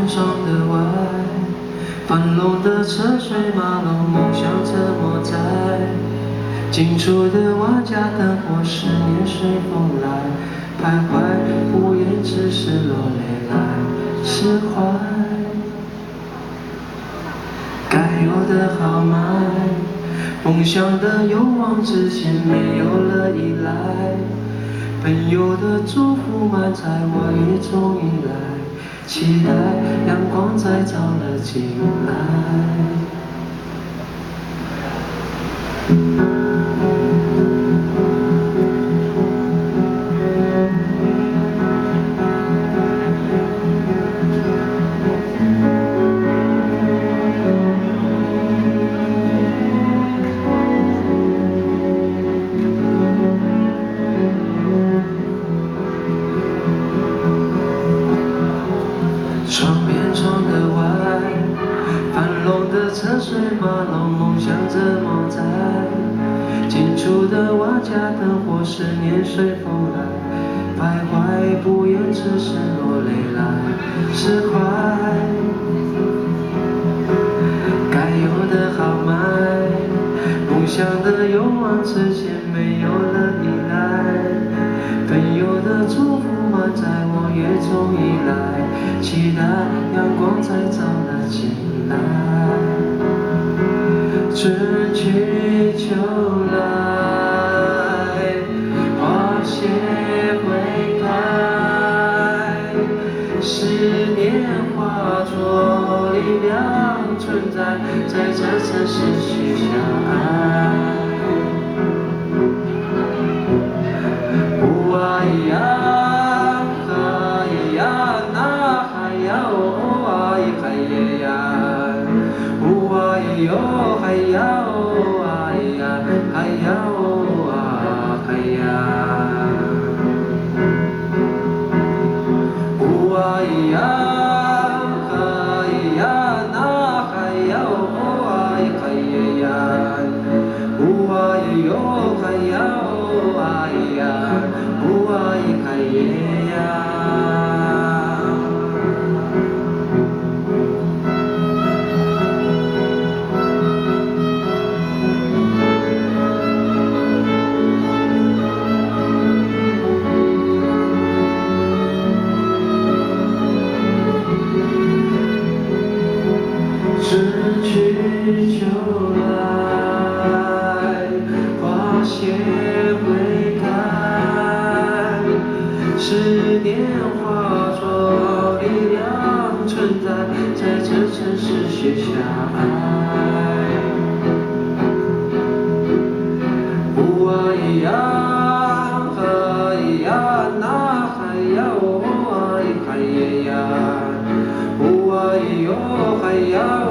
上的外，繁荣的车水马龙，梦想怎么在？近处的万家灯火，思念随风来，徘徊不言，只是落泪来释怀。该有的豪迈，梦想的勇往直前，没有了依赖。本有的祝福满载，我也终于来，期待阳光再照了进来。窗边窗的外，繁荣的车水马龙，梦想怎么在？近处的万家灯火，思念随风来，徘徊不言，只是落泪来释怀。该有的豪迈，梦想的勇往直前，没有了依赖。本有的祝福满载，我也终于来，期待阳光再照了进来。春去秋来，花谢会开，思念化作力量存在，在这城市许下爱。哎呀，嗨呀，那嗨呀哦哎嗨呀，哦哎哟嗨呀哦哎呀，嗨呀哦啊嗨呀，哦哎呀，嗨呀，那嗨呀哦哎嗨呀，哦哎哟嗨呀哦哎呀。哎呀，春去秋来，花谢会开。思念化作力量存在，在这城市写下爱。呜啊咿呀，呵咿呀，那嗨呀哦啊咿嗨耶呀，呜啊咿哟嗨呀。